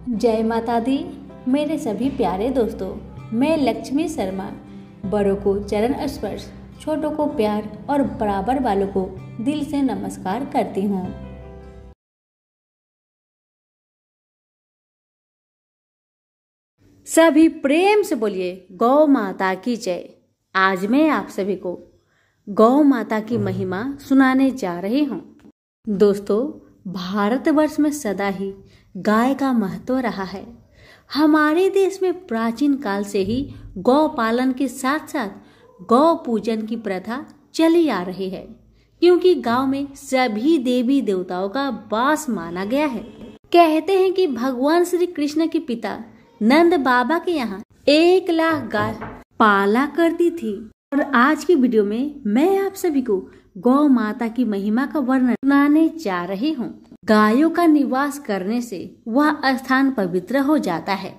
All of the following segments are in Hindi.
जय माता दी। मेरे सभी प्यारे दोस्तों, मैं लक्ष्मी शर्मा बड़ों को चरण स्पर्श, छोटों को प्यार और बराबर वालों को दिल से नमस्कार करती हूँ। सभी प्रेम से बोलिए गौ माता की जय। आज मैं आप सभी को गौ माता की महिमा सुनाने जा रही हूँ। दोस्तों, भारतवर्ष में सदा ही गाय का महत्व रहा है। हमारे देश में प्राचीन काल से ही गौ पालन के साथ साथ गौ पूजन की प्रथा चली आ रही है, क्योंकि गांव में सभी देवी देवताओं का वास माना गया है। कहते हैं कि भगवान श्री कृष्ण के पिता नंद बाबा के यहाँ 1 लाख गाय पाला करती थी। और आज की वीडियो में मैं आप सभी को गौ माता की महिमा का वर्णन सुनाने जा रही हूँ। गायों का निवास करने से वह स्थान पवित्र हो जाता है,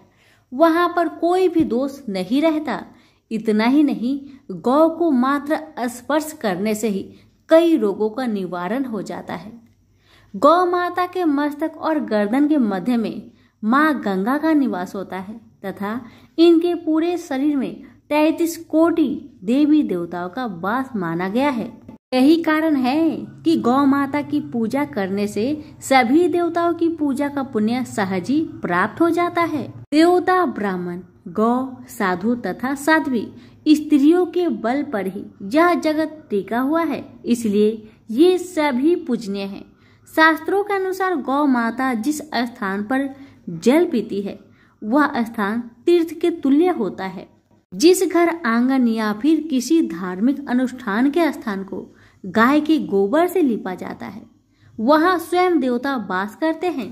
वहाँ पर कोई भी दोष नहीं रहता। इतना ही नहीं, गौ को मात्र स्पर्श करने से ही कई रोगों का निवारण हो जाता है। गौ माता के मस्तक और गर्दन के मध्य में माँ गंगा का निवास होता है तथा इनके पूरे शरीर में 33 कोटि देवी देवताओं का वास माना गया है। यही कारण है कि गौ माता की पूजा करने से सभी देवताओं की पूजा का पुण्य सहज ही प्राप्त हो जाता है। देवता, ब्राह्मण, गौ, साधु तथा साध्वी स्त्रियों के बल पर ही यह जगत टिका हुआ है, इसलिए ये सभी पूजनीय हैं। शास्त्रों के अनुसार गौ माता जिस स्थान पर जल पीती है वह स्थान तीर्थ के तुल्य होता है। जिस घर, आंगन या फिर किसी धार्मिक अनुष्ठान के स्थान को गाय के गोबर से लिपा जाता है, वहाँ स्वयं देवता वास करते हैं।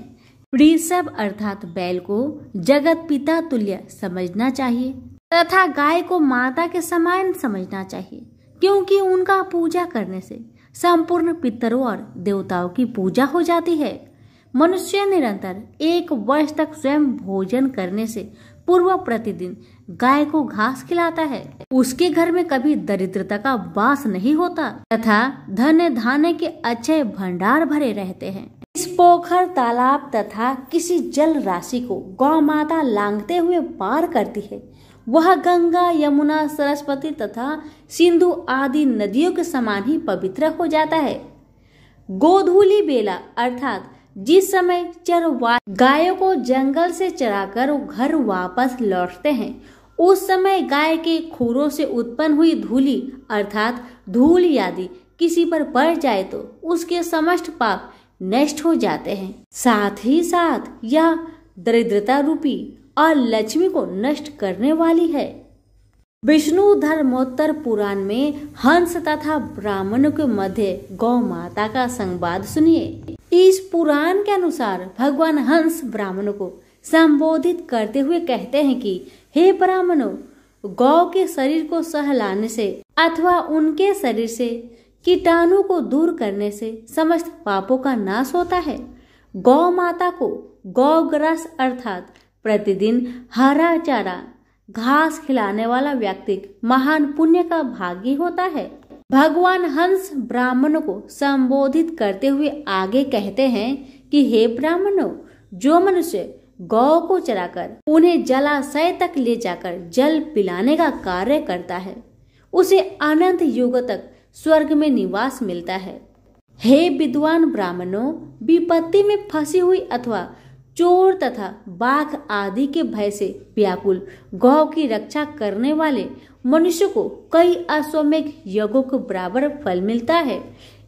वृषभ अर्थात बैल को जगत पिता तुल्य समझना चाहिए तथा गाय को माता के समान समझना चाहिए, क्योंकि उनका पूजा करने से संपूर्ण पितरों और देवताओं की पूजा हो जाती है। मनुष्य निरंतर 1 वर्ष तक स्वयं भोजन करने से पूर्व प्रतिदिन गाय को घास खिलाता है। उसके घर में कभी दरिद्रता का वास नहीं होता तथा धन धान्य के अच्छे भंडार भरे रहते हैं। इस पोखर, तालाब तथा किसी जल राशि को गौ माता लांघते हुए पार करती है। वह गंगा, यमुना, सरस्वती तथा सिंधु आदि नदियों के समान ही पवित्र हो जाता है। गोधूली बेला अर्थात जिस समय चरवाहे गायों को जंगल से चराकर घर वापस लौटते हैं, उस समय गाय के खुरों से उत्पन्न हुई धूली अर्थात धूल यदि किसी पर पड़ जाए तो उसके समस्त पाप नष्ट हो जाते हैं। साथ ही साथ यह दरिद्रता रूपी और लक्ष्मी को नष्ट करने वाली है। विष्णु धर्मोत्तर पुराण में हंस तथा ब्राह्मणों के मध्य गौ माता का संवाद सुनिए। इस पुराण के अनुसार भगवान हंस ब्राह्मणों को संबोधित करते हुए कहते हैं कि हे ब्राह्मणों, गौ के शरीर को सहलाने से अथवा उनके शरीर से कीटाणु को दूर करने से समस्त पापों का नाश होता है। गौ माता को गौग्रास अर्थात प्रतिदिन हरा चारा घास खिलाने वाला व्यक्ति महान पुण्य का भागी होता है। भगवान हंस ब्राह्मणों को संबोधित करते हुए आगे कहते हैं कि हे ब्राह्मणों, जो मनुष्य गौ को चराकर उन्हें जलाशय तक ले जाकर जल पिलाने का कार्य करता है, उसे अनंत युग तक स्वर्ग में निवास मिलता है। हे विद्वान ब्राह्मणों, विपत्ति में फंसी हुई अथवा चोर तथा बाघ आदि के भय से व्याकुल गौ की रक्षा करने वाले मनुष्य को कई अश्वमेघ यज्ञों के बराबर फल मिलता है।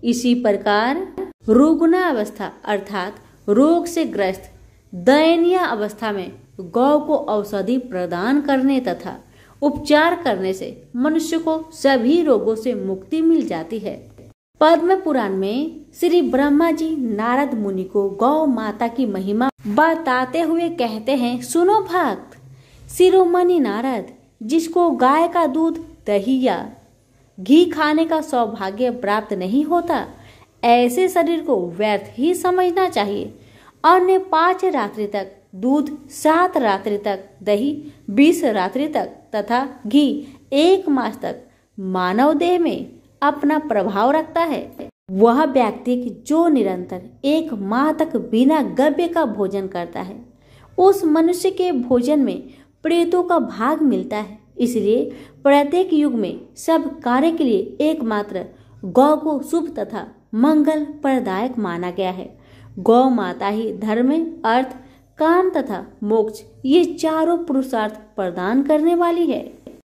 इसी प्रकार रुग्ण अवस्था अर्थात रोग से ग्रस्त दयनीय अवस्था में गौ को औषधि प्रदान करने तथा उपचार करने से मनुष्य को सभी रोगों से मुक्ति मिल जाती है। पद्म पुराण में श्री ब्रह्मा जी नारद मुनि को गौ माता की महिमा बताते हुए कहते हैं, सुनो भक्त शिरोमणि नारद, जिसको गाय का दूध, दही या घी खाने का सौभाग्य प्राप्त नहीं होता, ऐसे शरीर को व्यर्थ ही समझना चाहिए। अन्य 5 रात्रि तक दूध, 7 रात्रि तक दही, 20 रात्रि तक तथा घी 1 मास तक मानव देह में अपना प्रभाव रखता है। वह व्यक्ति जो निरंतर 1 माह तक बिना गव्य का भोजन करता है, उस मनुष्य के भोजन में प्रेतों का भाग मिलता है। इसलिए प्रत्येक युग में सब कार्य के लिए एकमात्र गौ को शुभ तथा मंगल प्रदायक माना गया है। गौ माता ही धर्म, अर्थ, काम तथा मोक्ष ये चारों पुरुषार्थ प्रदान करने वाली है।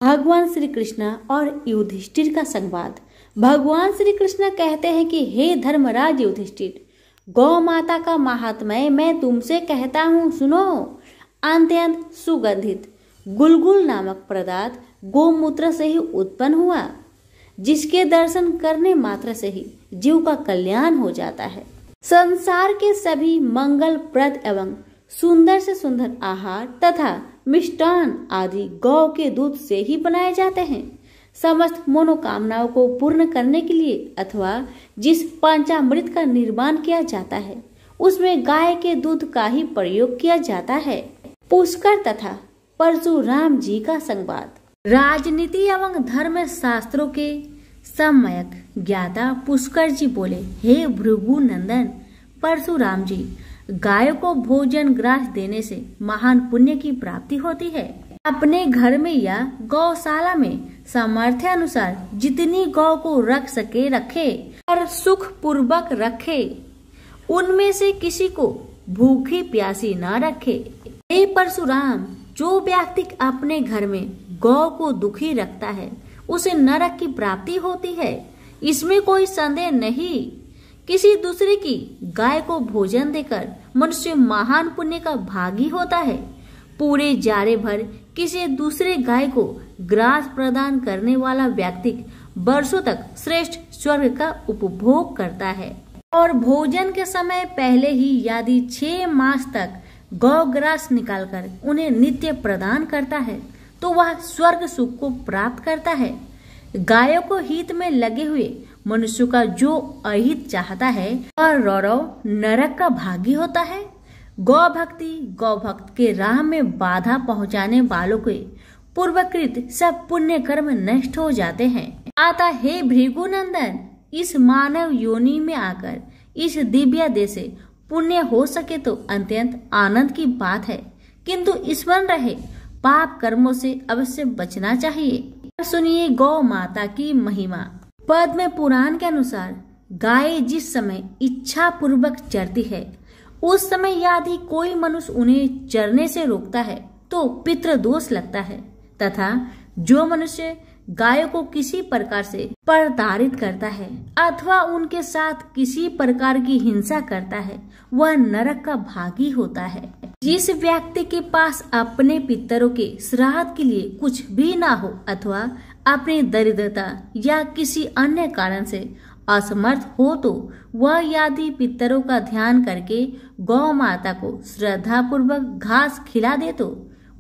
भगवान श्री कृष्ण और युधिष्ठिर का संवाद। भगवान श्री कृष्ण कहते हैं कि हे धर्मराज युधिष्ठिर, गौ माता का महात्म्य मैं तुमसे कहता हूँ, सुनो। अत्यंत सुगंधित गुलगुल नामक पदार्थ गोमूत्र से ही उत्पन्न हुआ, जिसके दर्शन करने मात्र से ही जीव का कल्याण हो जाता है। संसार के सभी मंगलप्रद एवं सुंदर से सुंदर आहार तथा मिष्टान आदि गौ के दूध से ही बनाए जाते हैं। समस्त मनोकामनाओं को पूर्ण करने के लिए अथवा जिस पंचामृत का निर्माण किया जाता है उसमें गाय के दूध का ही प्रयोग किया जाता है। पुष्कर तथा परशुराम जी का संवाद। राजनीति एवं धर्म शास्त्रों के सम्यक ज्ञाता पुष्कर जी बोले, हे भृगु नंदन परशुराम जी, गाय को भोजन ग्रास देने से महान पुण्य की प्राप्ति होती है। अपने घर में या गौशाला में सामर्थ्य अनुसार जितनी गौ को रख सके रखे और सुख पूर्वक रखे, उनमें से किसी को भूखी प्यासी न रखे। हे परशुराम, जो व्यक्ति अपने घर में गौ को दुखी रखता है उसे नरक की प्राप्ति होती है, इसमें कोई संदेह नहीं। किसी दूसरे की गाय को भोजन देकर मनुष्य महान पुण्य का भागी होता है। पूरे जाड़े भर किसी दूसरे गाय को ग्रास प्रदान करने वाला व्यक्ति वर्षों तक श्रेष्ठ स्वर्ग का उपभोग करता है और भोजन के समय पहले ही यदि 6 मास तक गौ ग्रास निकालकर उन्हें नित्य प्रदान करता है तो वह स्वर्ग सुख को प्राप्त करता है। गायों को हित में लगे हुए मनुष्य का जो अहित चाहता है और रौरव नरक का भागी होता है। गौ भक्त के राह में बाधा पहुंचाने वालों के पूर्वकृत सब पुण्य कर्म नष्ट हो जाते हैं। अतः हे भृगुनंदन, इस मानव योनि में आकर इस दिव्य देश से पुण्य हो सके तो अत्यंत आनंद की बात है, किंतु स्मरण रहे पाप कर्मों से अवश्य बचना चाहिए। सुनिए गौ माता की महिमा। पद्म पुराण के अनुसार गाय जिस समय इच्छा पूर्वक चरती है उस समय यदि कोई मनुष्य उन्हें चरने से रोकता है तो पितृदोष लगता है, तथा जो मनुष्य गायों को किसी प्रकार से प्रताड़ित करता है अथवा उनके साथ किसी प्रकार की हिंसा करता है वह नरक का भागी होता है। जिस व्यक्ति के पास अपने पितरों के श्राद्ध के लिए कुछ भी ना हो अथवा अपनी दरिद्रता या किसी अन्य कारण से असमर्थ हो तो वह यदि पितरों का ध्यान करके गौ माता को श्रद्धा पूर्वक घास खिला दे तो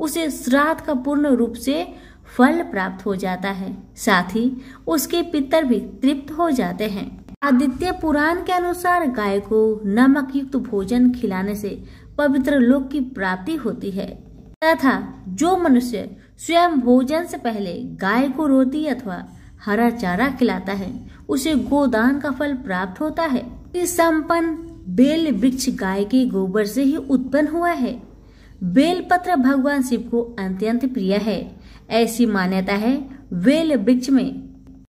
उसे श्राद्ध का पूर्ण रूप से फल प्राप्त हो जाता है, साथ ही उसके पितर भी तृप्त हो जाते हैं। आदित्य पुराण के अनुसार गाय को नमक युक्त भोजन खिलाने से पवित्र लोक की प्राप्ति होती है, तथा जो मनुष्य स्वयं भोजन से पहले गाय को रोटी अथवा हरा चारा खिलाता है उसे गोदान का फल प्राप्त होता है। इस संपन्न बेल वृक्ष गाय के गोबर से ही उत्पन्न हुआ है। बेल पत्र भगवान शिव को अत्यंत प्रिय है। ऐसी मान्यता है बेल वृक्ष में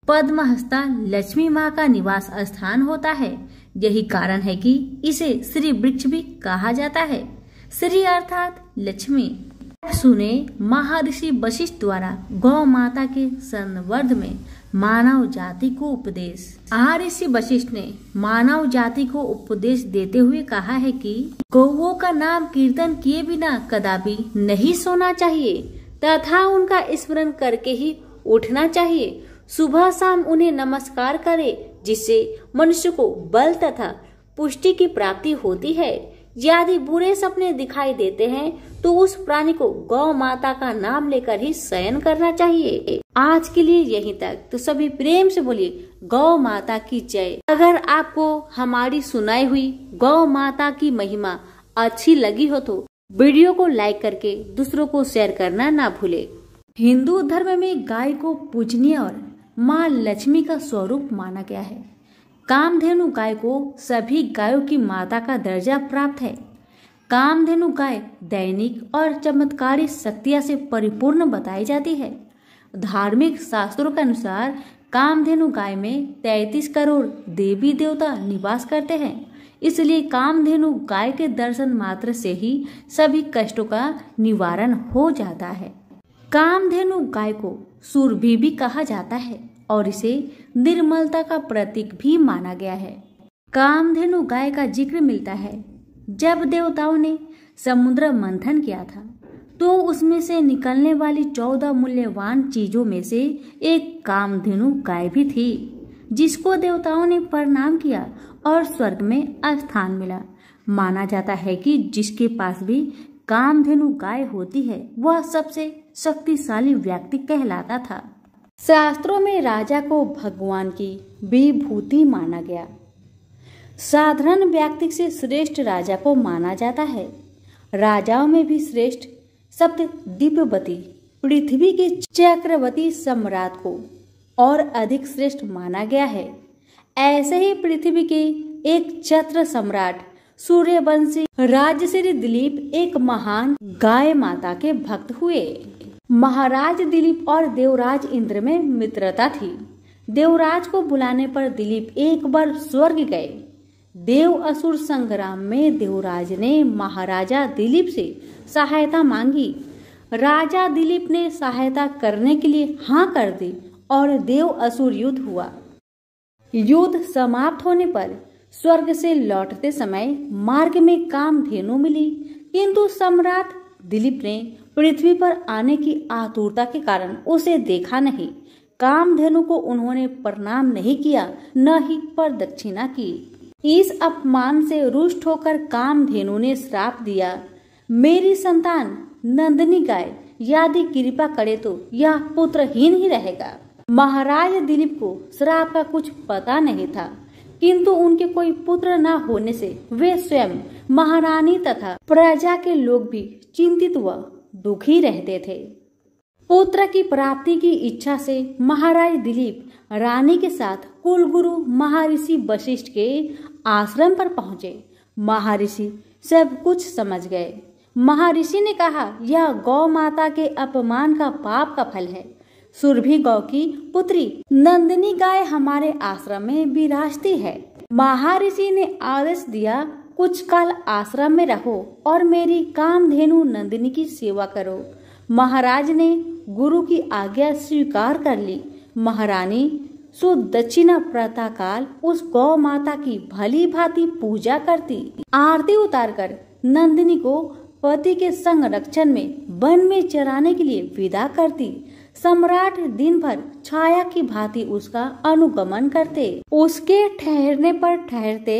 पद्महस्ता लक्ष्मी माँ का निवास स्थान होता है। यही कारण है कि इसे श्री वृक्ष भी कहा जाता है। श्री अर्थात लक्ष्मी। सुने महर्षि वशिष्ठ द्वारा गौ माता के संवर्ध में मानव जाति को उपदेश। महर्षि वशिष्ठ ने मानव जाति को उपदेश देते हुए कहा है कि गौओं का नाम कीर्तन किए बिना कदापि नहीं सोना चाहिए तथा उनका स्मरण करके ही उठना चाहिए। सुबह शाम उन्हें नमस्कार करे, जिससे मनुष्य को बल तथा पुष्टि की प्राप्ति होती है। यदि बुरे सपने दिखाई देते हैं तो उस प्राणी को गौ माता का नाम लेकर ही शयन करना चाहिए। आज के लिए यहीं तक। तो सभी प्रेम से बोलिए गौ माता की जय। अगर आपको हमारी सुनाई हुई गौ माता की महिमा अच्छी लगी हो तो वीडियो को लाइक करके दूसरों को शेयर करना ना भूले। हिंदू धर्म में गाय को पूजनीय और माँ लक्ष्मी का स्वरूप माना गया है। कामधेनु गाय को सभी गायों की माता का दर्जा प्राप्त है। कामधेनु गाय दैनिक और चमत्कारी शक्तियां से परिपूर्ण बताई जाती है। धार्मिक शास्त्रों के अनुसार कामधेनु गाय में 33 करोड़ देवी देवता निवास करते हैं, इसलिए कामधेनु गाय के दर्शन मात्र से ही सभी कष्टों का निवारण हो जाता है। कामधेनु गाय को सुरभि भी कहा जाता है और इसे निर्मलता का प्रतीक भी माना गया है। कामधेनु गाय का जिक्र मिलता है जब देवताओं ने समुद्र मंथन किया था तो उसमें से निकलने वाली 14 मूल्यवान चीजों में से एक कामधेनु गाय भी थी, जिसको देवताओं ने प्रणाम किया और स्वर्ग में स्थान मिला। माना जाता है कि जिसके पास भी कामधेनु गाय होती है वह सबसे शक्तिशाली व्यक्ति कहलाता था। शास्त्रों में राजा को भगवान की विभूति माना गया। साधारण व्यक्ति से श्रेष्ठ राजा को माना जाता है। राजाओं में भी श्रेष्ठ सप्त दिव्यवती पृथ्वी के चक्रवर्ती सम्राट को और अधिक श्रेष्ठ माना गया है। ऐसे ही पृथ्वी के एक छत्र सम्राट सूर्यवंशी राजश्री दिलीप एक महान गाय माता के भक्त हुए। महाराज दिलीप और देवराज इंद्र में मित्रता थी। देवराज को बुलाने पर दिलीप एक बार स्वर्ग गए। देव असुर संग्राम में देवराज ने महाराजा दिलीप से सहायता मांगी। राजा दिलीप ने सहायता करने के लिए हाँ कर दी और देव असुर युद्ध हुआ। युद्ध समाप्त होने पर स्वर्ग से लौटते समय मार्ग में कामधेनु मिली, किंतु सम्राट दिलीप ने पृथ्वी पर आने की आतुरता के कारण उसे देखा नहीं। कामधेनु को उन्होंने प्रणाम नहीं किया, न ही प्रदक्षिणा की। इस अपमान से रुष्ट होकर कामधेनु ने श्राप दिया, मेरी संतान नंदिनी गाय यदि कृपा करे तो यह पुत्रहीन ही रहेगा। महाराज दिलीप को श्राप का कुछ पता नहीं था, किंतु उनके कोई पुत्र न होने से वे स्वयं महारानी तथा प्रजा के लोग भी चिंतित व दुखी रहते थे। पुत्र की प्राप्ति की इच्छा से महाराज दिलीप रानी के साथ कुलगुरु महर्षि वशिष्ठ के आश्रम पर पहुंचे। महर्षि सब कुछ समझ गए। महर्षि ने कहा, यह गौ माता के अपमान का पाप का फल है। सुरभि गौ की पुत्री नंदिनी गाय हमारे आश्रम में विराजती है। महर्षि ने आदेश दिया, कुछ काल आश्रम में रहो और मेरी कामधेनु नंदिनी की सेवा करो। महाराज ने गुरु की आज्ञा स्वीकार कर ली। महारानी सुदक्षिणा प्रातःकाल उस गौ माता की भली भांति पूजा करती, आरती उतारकर नंदिनी को पति के संरक्षण में वन में चराने के लिए विदा करती। सम्राट दिन भर छाया की भांति उसका अनुगमन करते। उसके ठहरने पर ठहरते,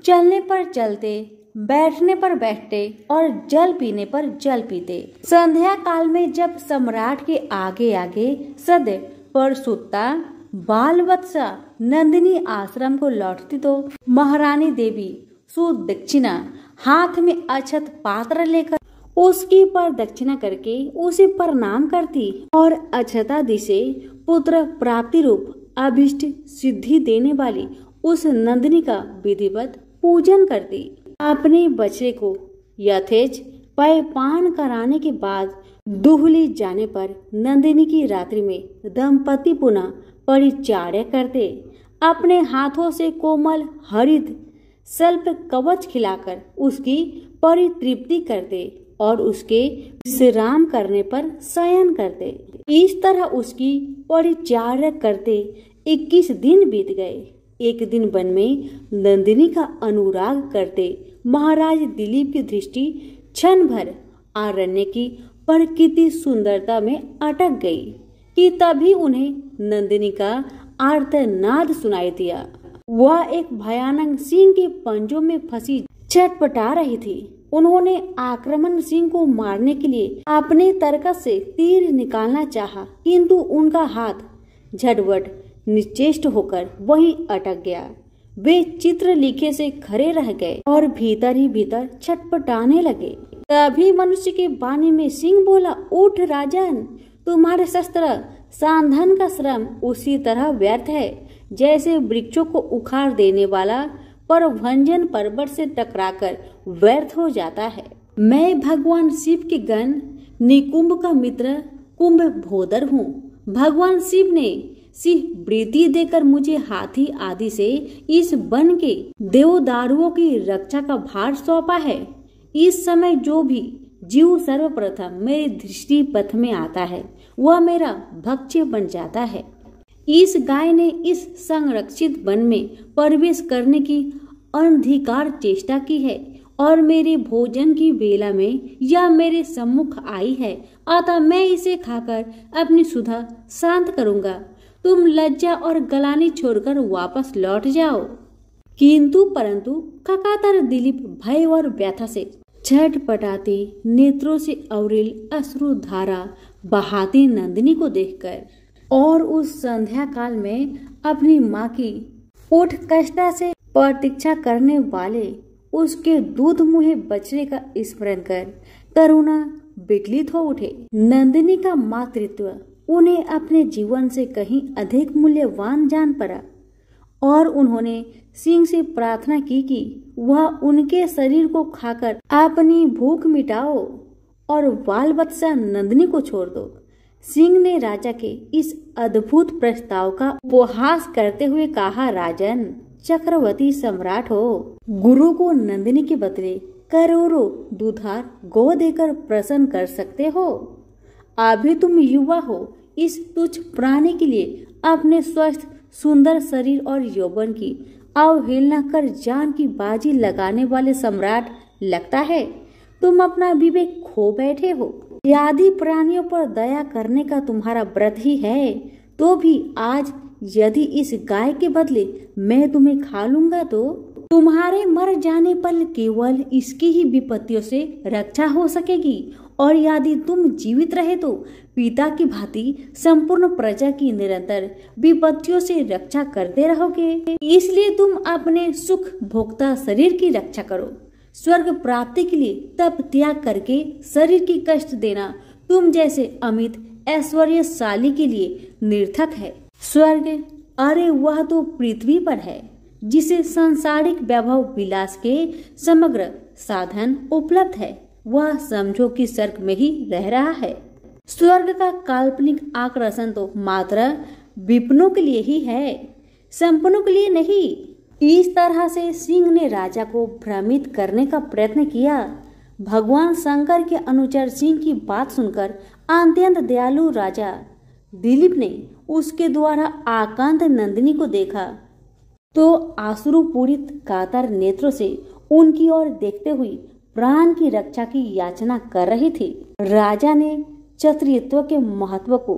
चलने पर चलते, बैठने पर बैठते और जल पीने पर जल पीते। संध्या काल में जब सम्राट के आगे आगे सद पर सुता बाल वत्सा नंदिनी आश्रम को लौटती तो महारानी देवी सुदक्षिणा हाथ में अक्षत पात्र लेकर उसकी प्रदक्षिणा करके उसे प्रणाम करती और अक्षतादि से पुत्र प्राप्ति रूप अभिष्ट सिद्धि देने वाली उस नंदिनी का विधिवत पूजन करती। अपने बच्चे को यथेच पान कराने के बाद दुहली जाने पर नंदिनी की रात्रि में दंपति पुनः परिचर्या करते। अपने हाथों से कोमल हरित सल्प कवच खिलाकर उसकी परितृप्ति करते और उसके विश्राम करने पर शयन करते। इस तरह उसकी परिचर्या करते 21 दिन बीत गए। एक दिन वन में नंदिनी का अनुराग करते महाराज दिलीप की दृष्टि क्षण भर आरण्य की प्रकृति सुंदरता में अटक गई कि तभी उन्हें नंदिनी का आर्तनाद सुनाई दिया। वह एक भयानक सिंह के पंजों में फंसी छटपटा रही थी। उन्होंने आक्रमण सिंह को मारने के लिए अपने तरकस से तीर निकालना चाहा, किंतु उनका हाथ झटवट निश्चेष्ट होकर वहीं अटक गया। वे चित्र लिखे से खड़े रह गए और भीतर ही भीतर छटपटाने लगे। तभी मनुष्य के वाणी में सिंह बोला, उठ राजन, तुम्हारे शस्त्र सांधन का श्रम उसी तरह व्यर्थ है जैसे वृक्षों को उखाड़ देने वाला पर भंजन पर्वत से टकराकर व्यर्थ हो जाता है। मैं भगवान शिव के गण निकुंभ का मित्र कुंभोदर हूँ। भगवान शिव ने सिंह वृत्ति देकर मुझे हाथी आदि से इस वन के देवदारुओं की रक्षा का भार सौंपा है। इस समय जो भी जीव सर्वप्रथम मेरे दृष्टि पथ में आता है वह मेरा भक्ष्य बन जाता है। इस गाय ने इस संरक्षित वन में प्रवेश करने की अनधिकार चेष्टा की है और मेरे भोजन की बेला में यह मेरे सम्मुख आई है, अतः मैं इसे खाकर अपनी सुधा शांत करूंगा। तुम लज्जा और गलानी छोड़कर वापस लौट जाओ। किंतु परंतु काकातर दिलीप भय और व्यथा से छटपटाती नेत्रों से अविरल अश्रु धारा बहाती नंदिनी को देखकर और उस संध्या काल में अपनी माँ की उत्कंठा से प्रतीक्षा करने वाले उसके दूध मुहे बछड़े का स्मरण कर करुणा विकलित हो उठे। नंदिनी का मातृत्व उन्हें अपने जीवन से कहीं अधिक मूल्यवान जान पड़ा और उन्होंने सिंह से प्रार्थना की कि वह उनके शरीर को खाकर अपनी भूख मिटाओ और बाल बच्चा नंदिनी को छोड़ दो। सिंह ने राजा के इस अद्भुत प्रस्ताव का उपहास करते हुए कहा, राजन, चक्रवर्ती सम्राट हो, गुरु को नंदिनी के बदले करोड़ों दुधार गौ देकर प्रसन्न कर सकते हो। अभी तुम युवा हो, इस तुच्छ प्राणी के लिए अपने स्वस्थ सुंदर शरीर और यौवन की अवहेलना कर जान की बाजी लगाने वाले सम्राट लगता है तुम अपना विवेक खो बैठे हो। यदि प्राणियों पर दया करने का तुम्हारा व्रत ही है तो भी आज यदि इस गाय के बदले मैं तुम्हें खा लूंगा तो तुम्हारे मर जाने पर केवल इसकी ही विपत्तियों से रक्षा हो सकेगी और यदि तुम जीवित रहे तो पिता की भांति संपूर्ण प्रजा की निरंतर विपत्तियों से रक्षा करते रहोगे। इसलिए तुम अपने सुख भोक्ता शरीर की रक्षा करो। स्वर्ग प्राप्ति के लिए तप त्याग करके शरीर की कष्ट देना तुम जैसे अमित ऐश्वर्यशाली के लिए निर्थक है। स्वर्ग, अरे वह तो पृथ्वी पर है जिसे सांसारिक वैभव विलास के समग्र साधन उपलब्ध है, वह समझो कि स्वर्ग में ही रह रहा है। स्वर्ग का काल्पनिक आकर्षण तो मात्र विपिनों के लिए ही है, संपन्नों के लिए नहीं। इस तरह से सिंह ने राजा को भ्रमित करने का प्रयत्न किया। भगवान शंकर के अनुचर सिंह की बात सुनकर अत्यंत दयालु राजा दिलीप ने उसके द्वारा आकांत नंदिनी को देखा तो आश्रुपूरित कातर नेत्रों से उनकी ओर देखते हुए प्राण की रक्षा की याचना कर रही थी। राजा ने क्षत्रियत्व के महत्व को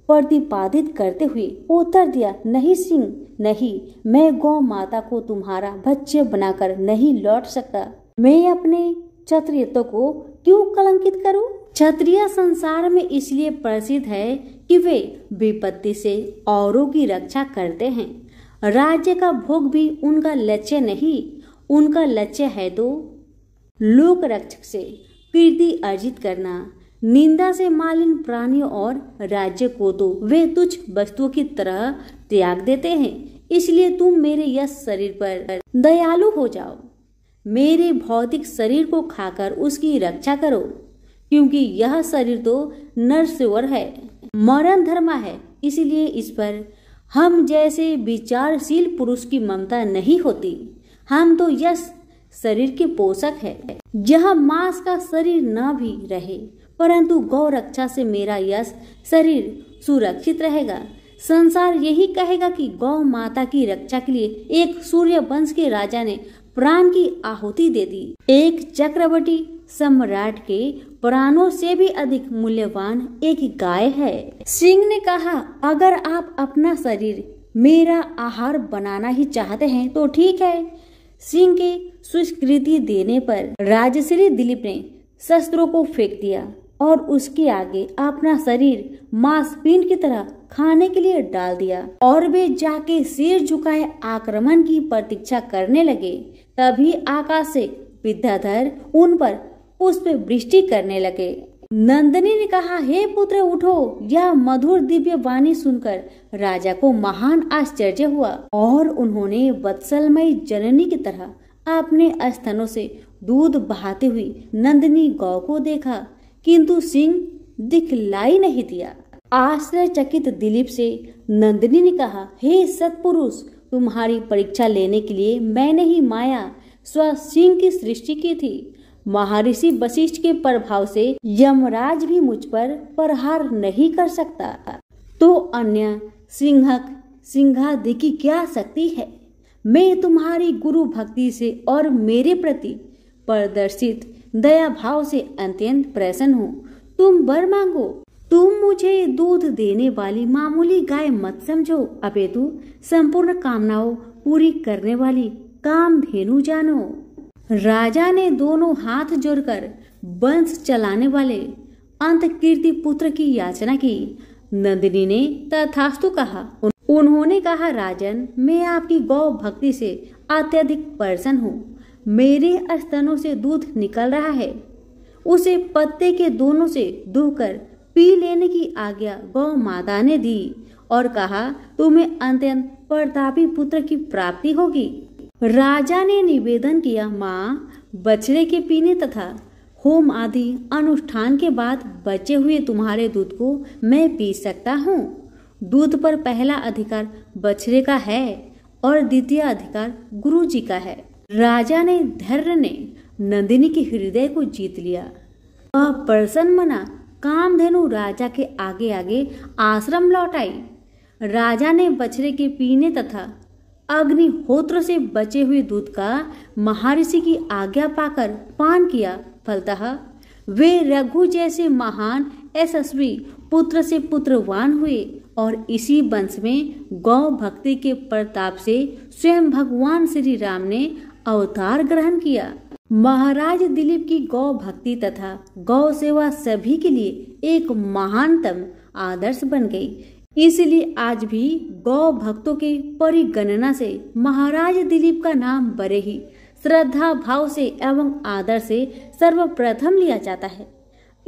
प्रतिपादित करते हुए उत्तर दिया, नहीं सिंह, नहीं, मैं गौ माता को तुम्हारा भक्ष्य बनाकर नहीं लौट सकता। मैं अपने क्षत्रियत्व को क्यों कलंकित करूं? क्षत्रिय संसार में इसलिए प्रसिद्ध है कि वे विपत्ति से औरों की रक्षा करते हैं। राज्य का भोग भी उनका लक्ष्य नहीं, उनका लक्ष्य है तो लोक रक्षक से कीर्ति अर्जित करना। निंदा से मालिन प्राणियों और राज्य को तो वे तुच्छ वस्तुओं की तरह त्याग देते हैं। इसलिए तुम मेरे यश शरीर पर दयालु हो जाओ, मेरे भौतिक शरीर को खाकर उसकी रक्षा करो, क्योंकि यह शरीर तो नरस्वर है, मरण धर्म है। इसलिए इस पर हम जैसे विचारशील पुरुष की ममता नहीं होती। हम तो यश शरीर के पोषक है। यह मांस का शरीर न भी रहे परंतु गौ रक्षा से मेरा यश शरीर सुरक्षित रहेगा। संसार यही कहेगा कि गौ माता की रक्षा के लिए एक सूर्य वंश के राजा ने प्राण की आहुति दे दी। एक चक्रवर्ती सम्राट के प्राणों से भी अधिक मूल्यवान एक गाय है। सिंह ने कहा, अगर आप अपना शरीर मेरा आहार बनाना ही चाहते हैं तो ठीक है। सिंह के स्वीकृति देने पर राजश्री दिलीप ने शस्त्रों को फेंक दिया और उसके आगे अपना शरीर मांसपिंड की तरह खाने के लिए डाल दिया और वे जाके सिर झुकाए आक्रमण की प्रतीक्षा करने लगे। तभी आकाश से विद्याधर उन पर पुष्प वृष्टि करने लगे। नंदिनी ने कहा, हे पुत्र उठो। यह मधुर दिव्य वाणी सुनकर राजा को महान आश्चर्य हुआ और उन्होंने वत्सलमयी जननी की तरह अपने स्तनों से दूध बहाती हुई नंदिनी गौ को देखा, किंतु सिंह दिखलाई नहीं दिया। आश्चर्यचकित दिलीप से नंदिनी ने कहा, हे सत्पुरुष, तुम्हारी परीक्षा लेने के लिए मैंने ही माया स्व सिंह की सृष्टि की थी। महर्षि वशिष्ठ के प्रभाव से यमराज भी मुझ पर प्रहार नहीं कर सकता, तो अन्य सिंहादि की क्या शक्ति है। मैं तुम्हारी गुरु भक्ति से और मेरे प्रति प्रदर्शित दया भाव से अत्यंत प्रसन्न हूँ। तुम वर मांगो। तुम मुझे दूध देने वाली मामूली गाय मत समझो, अपितु संपूर्ण कामनाओं पूरी करने वाली कामधेनु जानो। राजा ने दोनों हाथ जोड़कर वंश चलाने वाले अंतकीर्ति पुत्र की याचना की। नंदिनी ने तथास्तु कहा। उन्होंने कहा, राजन, मैं आपकी गौ भक्ति से अत्यधिक प्रसन्न हूँ। मेरे स्तनों से दूध निकल रहा है, उसे पत्ते के दोनों से दुहकर पी लेने की आज्ञा गौ माता ने दी और कहा, तुम्हें अत्यंत प्रतापी पुत्र की प्राप्ति होगी। राजा ने निवेदन किया, माँ, बछड़े के पीने तथा होम आदि अनुष्ठान के बाद बचे हुए तुम्हारे दूध को मैं पी सकता हूँ। दूध पर पहला अधिकार बछड़े का है और द्वितीय अधिकार गुरु जी का है। राजा ने धैर्य ने नंदिनी के हृदय को जीत लिया। वह प्रसन्न मना कामधेनु राजा के आगे आगे आश्रम लौट आई। राजा ने बछड़े के पीने तथा अग्निहोत्र से बचे हुए दूध का महर्षि की आज्ञा पाकर पान किया। फलतः वे रघु जैसे महान यशस्वी पुत्र से पुत्रवान हुए और इसी वंश में गौ भक्ति के प्रताप से स्वयं भगवान श्री राम ने अवतार ग्रहण किया। महाराज दिलीप की गौ भक्ति तथा गौ सेवा सभी के लिए एक महानतम आदर्श बन गई। इसलिए आज भी गौ भक्तों के परिगणना से महाराज दिलीप का नाम बड़े ही श्रद्धा भाव से एवं आदर से सर्वप्रथम लिया जाता है।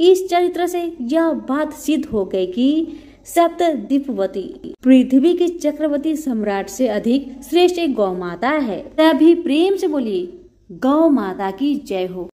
इस चरित्र से यह बात सिद्ध हो गई कि सप्तद्वीपवती पृथ्वी के चक्रवर्ती सम्राट से अधिक श्रेष्ठ एक गौ माता है। तभी प्रेम से बोलिए, गौ माता की जय हो।